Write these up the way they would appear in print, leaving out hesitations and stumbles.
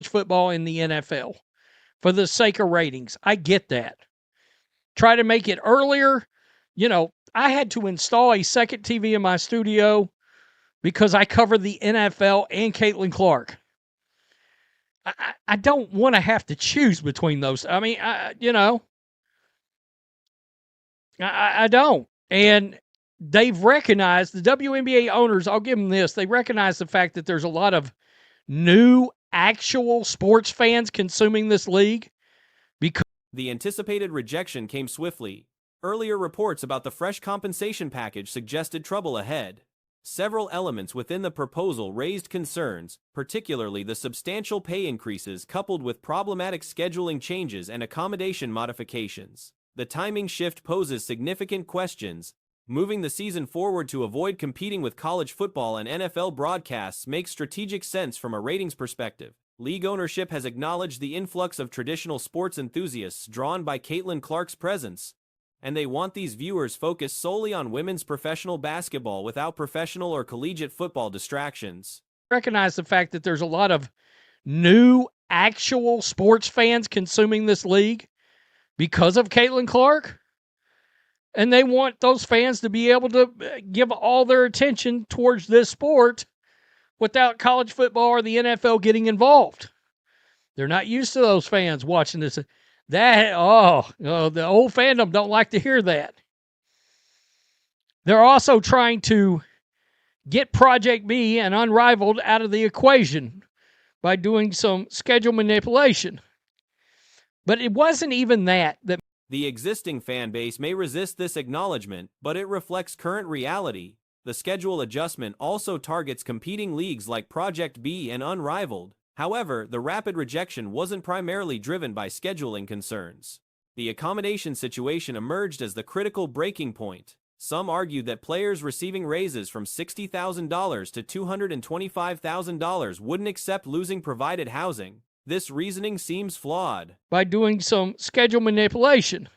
football in the NFL for the sake of ratings. I get that. Try to make it earlier. I had to install a second TV in my studio because I cover the NFL and Caitlin Clark. I don't want to have to choose between those. I mean, I don't. And they've recognized, the WNBA owners, I'll give them this, they recognize the fact that there's a lot of new actual sports fans consuming this league because the anticipated rejection came swiftly. Earlier reports about the fresh compensation package suggested trouble ahead. Several elements within the proposal raised concerns, particularly the substantial pay increases coupled with problematic scheduling changes and accommodation modifications. The timing shift poses significant questions. Moving the season forward to avoid competing with college football and NFL broadcasts makes strategic sense from a ratings perspective. League ownership has acknowledged the influx of traditional sports enthusiasts drawn by Caitlin Clark's presence, and they want these viewers focused solely on women's professional basketball without professional or collegiate football distractions. Recognize the fact that there's a lot of new actual sports fans consuming this league because of Caitlin Clark. And they want those fans to be able to give all their attention towards this sport without college football or the NFL getting involved. They're not used to those fans watching this. The old fandom don't like to hear that. They're also trying to get Project B and Unrivaled out of the equation by doing some schedule manipulation. But it wasn't even that. The existing fan base may resist this acknowledgement, but it reflects current reality. The schedule adjustment also targets competing leagues like Project B and Unrivaled. However, the rapid rejection wasn't primarily driven by scheduling concerns. The accommodation situation emerged as the critical breaking point. Some argued that players receiving raises from $60,000 to $225,000 wouldn't accept losing provided housing. This reasoning seems flawed. By doing some schedule manipulation.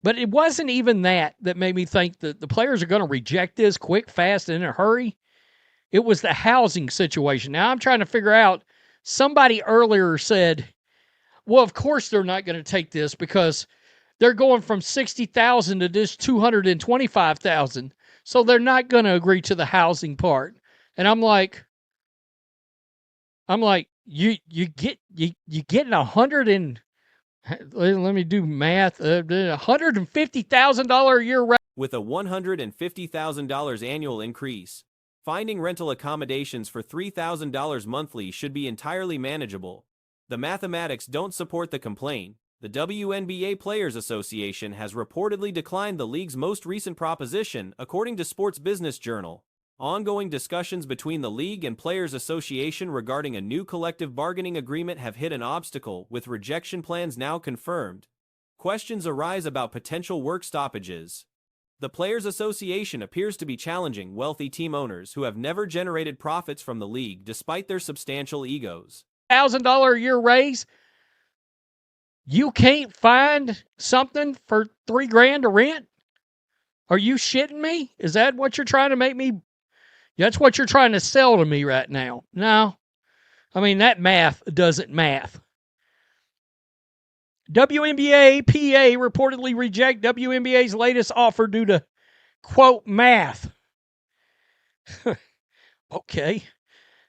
But it wasn't even that made me think that the players are going to reject this quick, fast, and in a hurry. It was the housing situation. Now, I'm trying to figure out, somebody earlier said, well, of course they're not going to take this because they're going from $60,000 to just $225,000. So they're not going to agree to the housing part. And I'm like, you getting let me do math, $150,000 a year rent. With a $150,000 annual increase, finding rental accommodations for $3,000 monthly should be entirely manageable. The mathematics don't support the complaint. The WNBA Players Association has reportedly declined the league's most recent proposition, according to Sports Business Journal. Ongoing discussions between the league and Players Association regarding a new collective bargaining agreement have hit an obstacle, with rejection plans now confirmed. Questions arise about potential work stoppages. The Players Association appears to be challenging wealthy team owners who have never generated profits from the league despite their substantial egos. $1,000 a year raise? You can't find something for $3,000 to rent? Are you shitting me? Is that what you're trying to make me? That's what you're trying to sell to me right now. No. I mean, that math doesn't math. WNBA PA reportedly reject WNBA's latest offer due to, quote, math. Okay.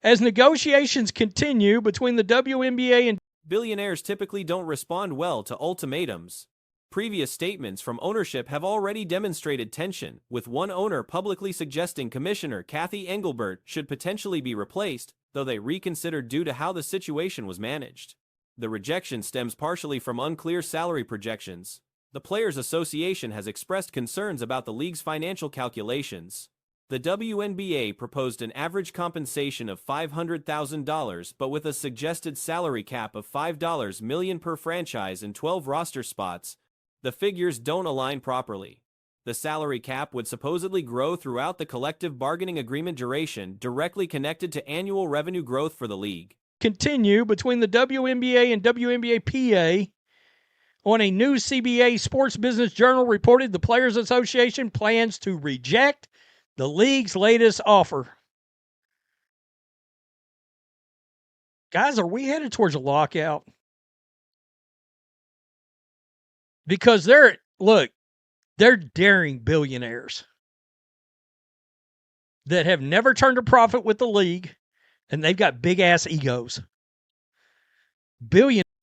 As negotiations continue between the WNBA and billionaires typically don't respond well to ultimatums. Previous statements from ownership have already demonstrated tension, with one owner publicly suggesting Commissioner Kathy Engelbert should potentially be replaced, though they reconsidered due to how the situation was managed. The rejection stems partially from unclear salary projections. The Players Association has expressed concerns about the league's financial calculations. The WNBA proposed an average compensation of $500,000, but with a suggested salary cap of $5 million per franchise and 12 roster spots. The figures don't align properly. The salary cap would supposedly grow throughout the collective bargaining agreement duration, directly connected to annual revenue growth for the league. Continue between the WNBA and WNBA PA. On a new CBA Sports Business Journal reported the Players Association plans to reject the league's latest offer. Guys, are we headed towards a lockout? Because they're daring billionaires that have never turned a profit with the league, and they've got big-ass egos.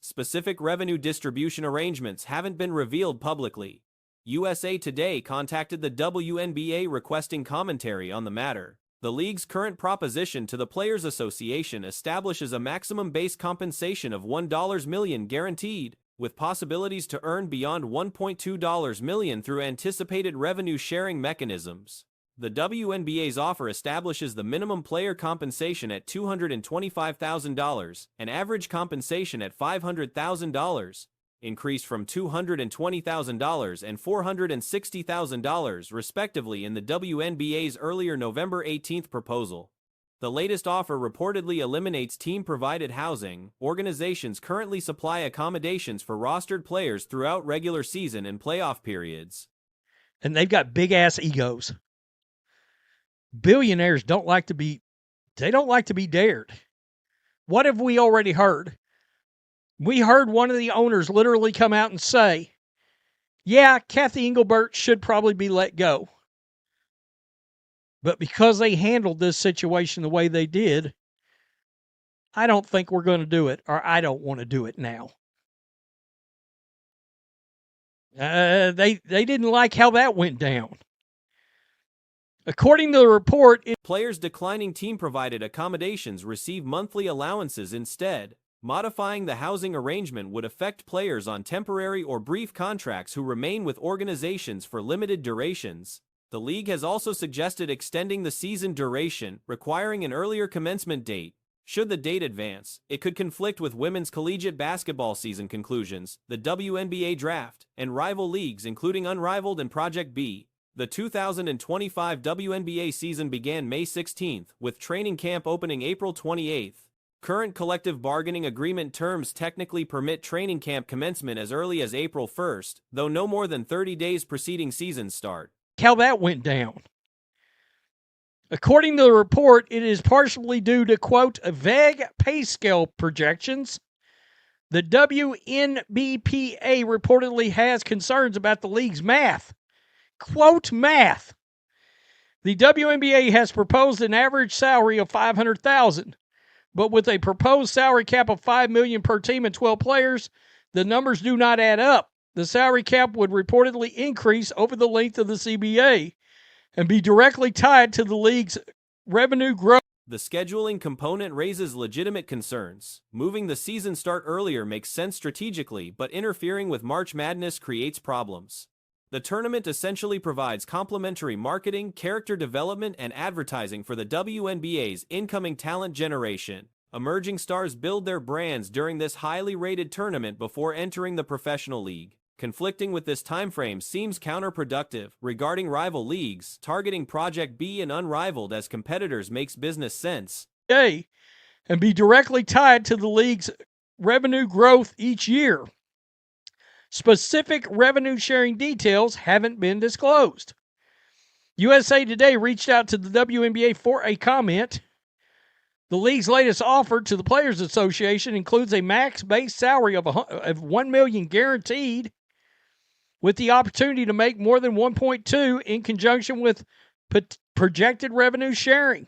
Specific revenue distribution arrangements haven't been revealed publicly. USA Today contacted the WNBA requesting commentary on the matter. The league's current proposition to the Players Association establishes a maximum base compensation of $1 million guaranteed, with possibilities to earn beyond $1.2 million through anticipated revenue sharing mechanisms. The WNBA's offer establishes the minimum player compensation at $225,000 and average compensation at $500,000, increased from $220,000 and $460,000 respectively in the WNBA's earlier November 18 proposal. The latest offer reportedly eliminates team-provided housing. Organizations currently supply accommodations for rostered players throughout regular season and playoff periods. And they've got big-ass egos. Billionaires don't like to be dared. What have we already heard? We heard one of the owners literally come out and say, yeah, Kathy Engelbert should probably be let go. But because they handled this situation the way they did, I don't think we're going to do it, or I don't want to do it now. They didn't like how that went down. According to the report, players declining team-provided accommodations receive monthly allowances instead. Modifying the housing arrangement would affect players on temporary or brief contracts who remain with organizations for limited durations. The league has also suggested extending the season duration, requiring an earlier commencement date. Should the date advance, it could conflict with women's collegiate basketball season conclusions, the WNBA draft, and rival leagues including Unrivaled and Project B. The 2025 WNBA season began May 16, with training camp opening April 28. Current collective bargaining agreement terms technically permit training camp commencement as early as April 1, though no more than 30 days preceding season start. How that went down. According to the report, it is partially due to, quote, vague pay scale projections. The WNBPA reportedly has concerns about the league's math. Quote, math. The WNBA has proposed an average salary of $500,000. But with a proposed salary cap of $5 million per team and 12 players, the numbers do not add up. The salary cap would reportedly increase over the length of the CBA and be directly tied to the league's revenue growth. The scheduling component raises legitimate concerns. Moving the season start earlier makes sense strategically, but interfering with March Madness creates problems. The tournament essentially provides complementary marketing, character development, and advertising for the WNBA's incoming talent generation. Emerging stars build their brands during this highly rated tournament before entering the professional league. Conflicting with this timeframe seems counterproductive. Regarding rival leagues, targeting Project B and Unrivaled as competitors makes business sense. And be directly tied to the league's revenue growth each year. Specific revenue sharing details haven't been disclosed. USA Today reached out to the WNBA for a comment. The league's latest offer to the Players Association includes a max base salary of $1 million guaranteed, with the opportunity to make more than 1.2 in conjunction with projected revenue sharing.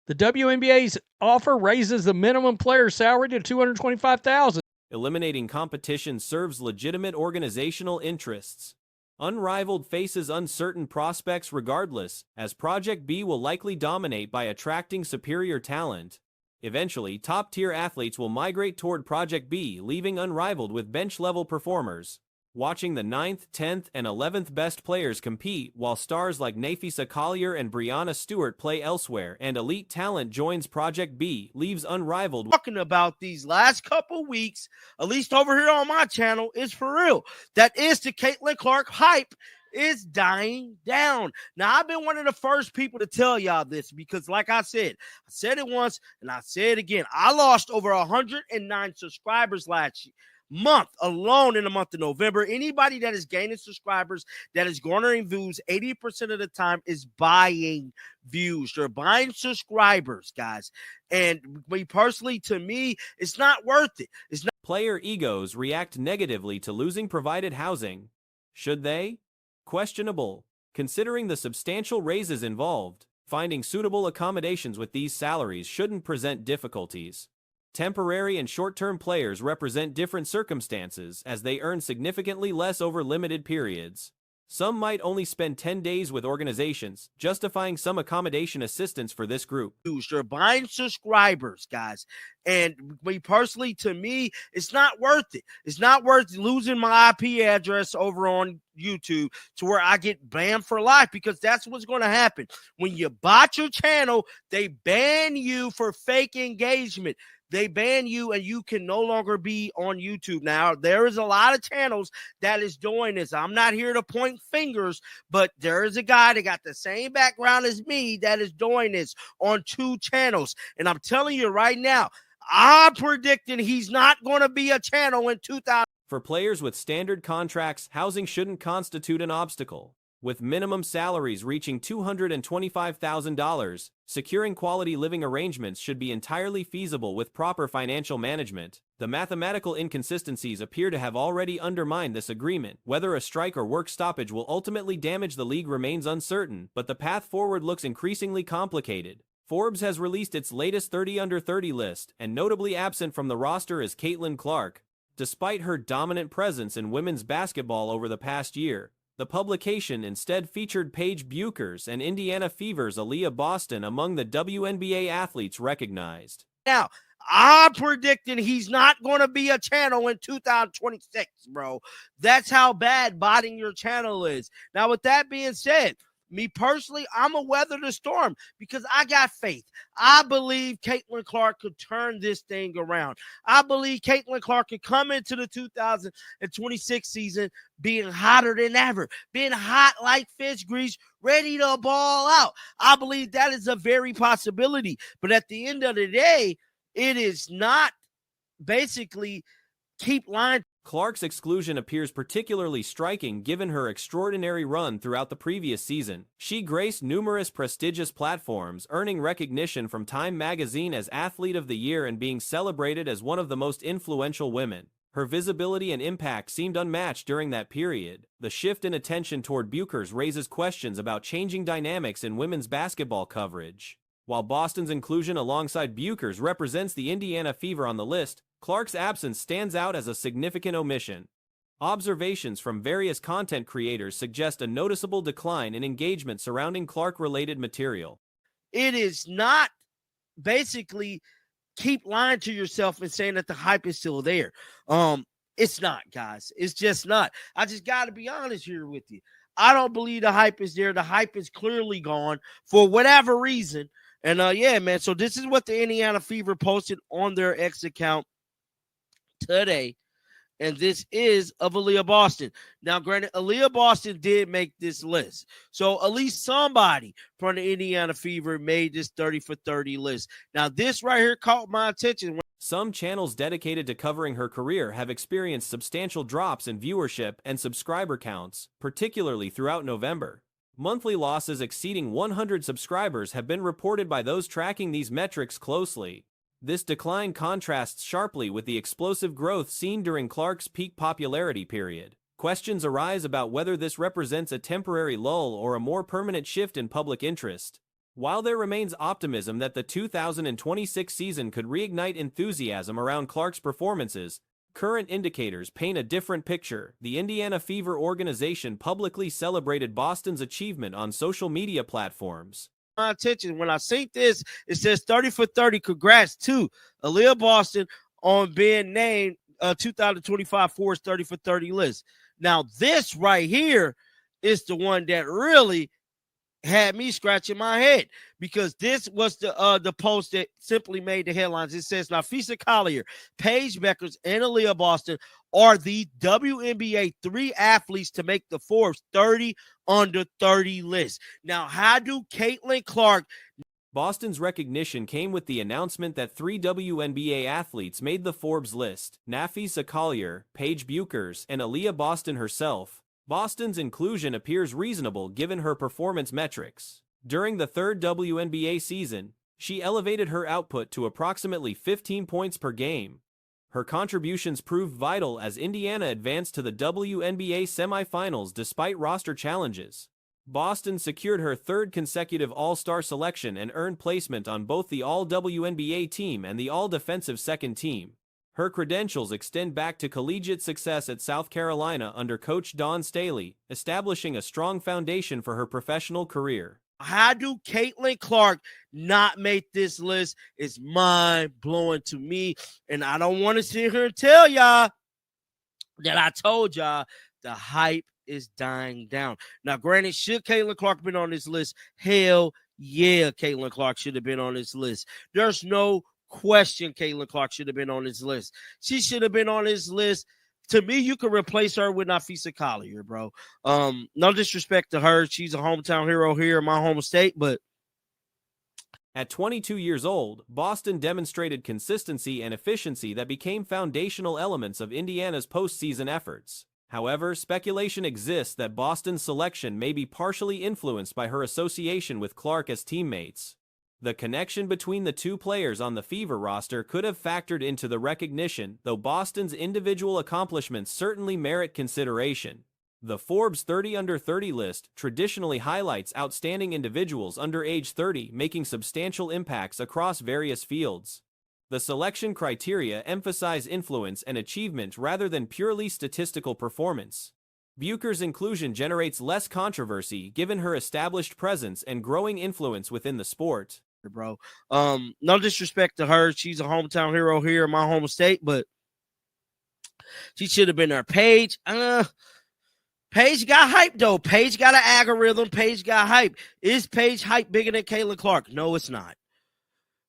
The WNBA's offer raises the minimum player salary to $225,000. Eliminating competition serves legitimate organizational interests. Unrivaled faces uncertain prospects regardless, as Project B will likely dominate by attracting superior talent. Eventually, top-tier athletes will migrate toward Project B, leaving Unrivaled with bench-level performers. Watching the 9th, 10th, and 11th best players compete while stars like Nafisa Collier and Brianna Stewart play elsewhere and elite talent joins Project B leaves Unrivaled. Talking about these last couple weeks, at least over here on my channel, is for real. That is the Caitlin Clark hype is dying down. Now, I've been one of the first people to tell y'all this because, like I said it once and I say it again. I lost over 109 subscribers last month alone in the month of November. Anybody that is gaining subscribers, that is garnering views, 80% of the time is buying views. They're buying subscribers, guys. And me personally, to me, it's not worth it. It's not. Player egos react negatively to losing provided housing. Should they? Questionable. Considering the substantial raises involved, finding suitable accommodations with these salaries shouldn't present difficulties. Temporary and short-term players represent different circumstances as they earn significantly less over limited periods. Some might only spend 10 days with organizations, justifying some accommodation assistance for this group. They're buying subscribers, guys. And me personally, to me, it's not worth it. It's not worth losing my IP address over on YouTube to where I get banned for life, because that's what's going to happen. When you bot your channel, they ban you for fake engagement. They ban you and you can no longer be on YouTube. Now, there is a lot of channels that is doing this. I'm not here to point fingers, but there is a guy that got the same background as me that is doing this on 2 channels. And I'm telling you right now, I'm predicting he's not going to be a channel in 2000. For players with standard contracts, housing shouldn't constitute an obstacle. With minimum salaries reaching $225,000, securing quality living arrangements should be entirely feasible with proper financial management. The mathematical inconsistencies appear to have already undermined this agreement. Whether a strike or work stoppage will ultimately damage the league remains uncertain, but the path forward looks increasingly complicated. Forbes has released its latest 30 under 30 list, and notably absent from the roster is Caitlin Clark. Despite her dominant presence in women's basketball over the past year, the publication instead featured Paige Buchers and Indiana Fever's Aaliyah Boston among the WNBA athletes recognized. Now, I'm predicting he's not going to be a channel in 2026, bro. That's how bad botting your channel is. Now, with that being said, me personally, I'm a weather the storm because I got faith. I believe Caitlin Clark could turn this thing around. I believe Caitlin Clark could come into the 2026 season being hotter than ever, being hot like fish grease, ready to ball out. I believe that is a very possibility. But at the end of the day, it is not basically keep lying. Clark's exclusion appears particularly striking given her extraordinary run throughout the previous season. She graced numerous prestigious platforms, earning recognition from Time magazine as Athlete of the Year and being celebrated as one of the most influential women. Her visibility and impact seemed unmatched during that period. The shift in attention toward Buchers raises questions about changing dynamics in women's basketball coverage. While Boston's inclusion alongside Buchers represents the Indiana Fever on the list, Clark's absence stands out as a significant omission. Observations from various content creators suggest a noticeable decline in engagement surrounding Clark-related material. It is not basically keep lying to yourself and saying that the hype is still there. It's not, guys. It's just not. I just got to be honest here with you. I don't believe the hype is there. The hype is clearly gone for whatever reason. And yeah, man. So this is what the Indiana Fever posted on their X account today. And this is of Aaliyah Boston. Now, granted, Aaliyah Boston did make this list. So at least somebody from the Indiana Fever made this 30 for 30 list. Now, this right here caught my attention. Some channels dedicated to covering her career have experienced substantial drops in viewership and subscriber counts, particularly throughout November. Monthly losses exceeding 100 subscribers have been reported by those tracking these metrics closely. This decline contrasts sharply with the explosive growth seen during Clark's peak popularity period. Questions arise about whether this represents a temporary lull or a more permanent shift in public interest. While there remains optimism that the 2026 season could reignite enthusiasm around Clark's performances, current indicators paint a different picture. The Indiana Fever organization publicly celebrated Boston's achievement on social media platforms. My attention when I see this, it says 30 for 30. Congrats to Aaliyah Boston on being named 2025 Forbes 30 for 30 list. Now, this right here is the one that really had me scratching my head, because this was the post that simply made the headlines. It says, Nafisa Collier, Paige Buchers, and Aaliyah Boston are the WNBA 3 athletes to make the Forbes 30 under 30 list. Now, how do Caitlin Clark Boston's recognition came with the announcement that 3 WNBA athletes made the Forbes list: Nafisa Collier, Paige Buchers, and Aaliyah Boston herself. Boston's inclusion appears reasonable given her performance metrics. During the third WNBA season, she elevated her output to approximately 15 points per game. Her contributions proved vital as Indiana advanced to the WNBA semifinals despite roster challenges. Boston secured her third consecutive All-Star selection and earned placement on both the All-WNBA team and the All-Defensive Second Team. Her credentials extend back to collegiate success at South Carolina under coach Dawn Staley, establishing a strong foundation for her professional career. How do Caitlin Clark not make this list? It's mind-blowing to me, and I don't want to sit here and tell y'all that I told y'all the hype is dying down. Now, granted, should Caitlin Clark been on this list? Hell yeah, Caitlin Clark should have been on this list. There's no question Caitlin Clark should have been on this list. She should have been on this list. To me, you can replace her with Nafisa Collier, bro. No disrespect to her. She's a hometown hero here in my home state, but at 22 years old, Boston demonstrated consistency and efficiency that became foundational elements of Indiana's postseason efforts. However, speculation exists that Boston's selection may be partially influenced by her association with Clark as teammates. The connection between the two players on the Fever roster could have factored into the recognition, though Boston's individual accomplishments certainly merit consideration. The Forbes 30 Under 30 list traditionally highlights outstanding individuals under age 30 making substantial impacts across various fields. The selection criteria emphasize influence and achievement rather than purely statistical performance. Bucher's inclusion generates less controversy given her established presence and growing influence within the sport. Bro, no disrespect to her. She's a hometown hero here in my home state, but she should have been there. Paige got hype, though. Paige got an algorithm. Paige got hype. Is Paige hype bigger than Caitlin Clark? No, it's not.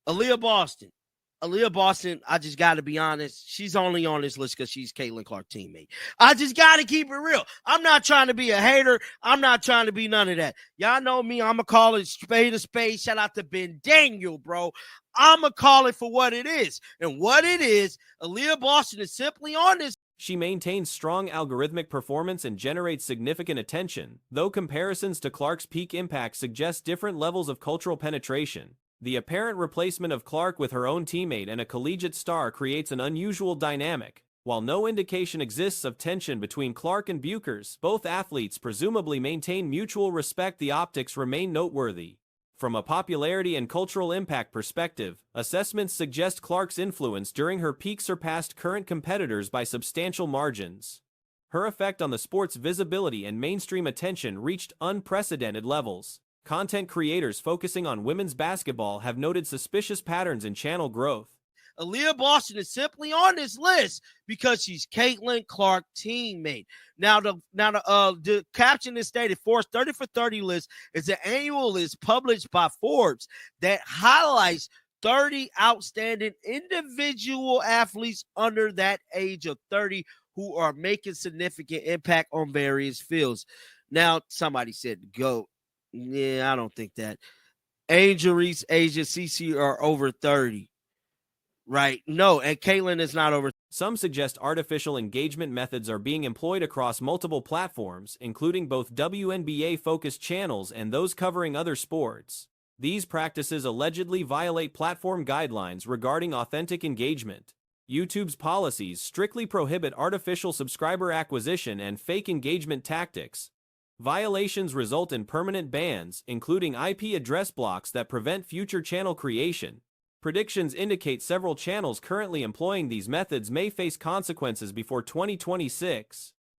Aaliyah Boston, I just got to be honest, she's only on this list because she's Caitlin Clark's teammate. I just got to keep it real. I'm not trying to be a hater. I'm not trying to be none of that. Y'all know me. I'm going to call it spade a spade. Shout out to Ben Daniel, bro. I'm going to call it for what it is. And what it is, Aaliyah Boston is simply on this. She maintains strong algorithmic performance and generates significant attention, though comparisons to Clark's peak impact suggest different levels of cultural penetration. The apparent replacement of Clark with her own teammate and a collegiate star creates an unusual dynamic. While no indication exists of tension between Clark and Buchers, both athletes presumably maintain mutual respect. The optics remain noteworthy. From a popularity and cultural impact perspective, assessments suggest Clark's influence during her peak surpassed current competitors by substantial margins. Her effect on the sport's visibility and mainstream attention reached unprecedented levels. Content creators focusing on women's basketball have noted suspicious patterns in channel growth. Aaliyah Boston is simply on this list because she's Caitlin Clark's teammate. Now the caption is stated: Forbes 30 for 30 list is an annual list published by Forbes that highlights 30 outstanding individual athletes under that age of 30 who are making significant impact on various fields. Now, somebody said GOAT. Yeah, I don't think that. Angel Reese, Asia, CC are over 30. Right? No, and Caitlin is not over. Some suggest artificial engagement methods are being employed across multiple platforms, including both WNBA-focused channels and those covering other sports. These practices allegedly violate platform guidelines regarding authentic engagement. YouTube's policies strictly prohibit artificial subscriber acquisition and fake engagement tactics. Violations result in permanent bans, including IP address blocks that prevent future channel creation. Predictions indicate several channels currently employing these methods may face consequences before 2026.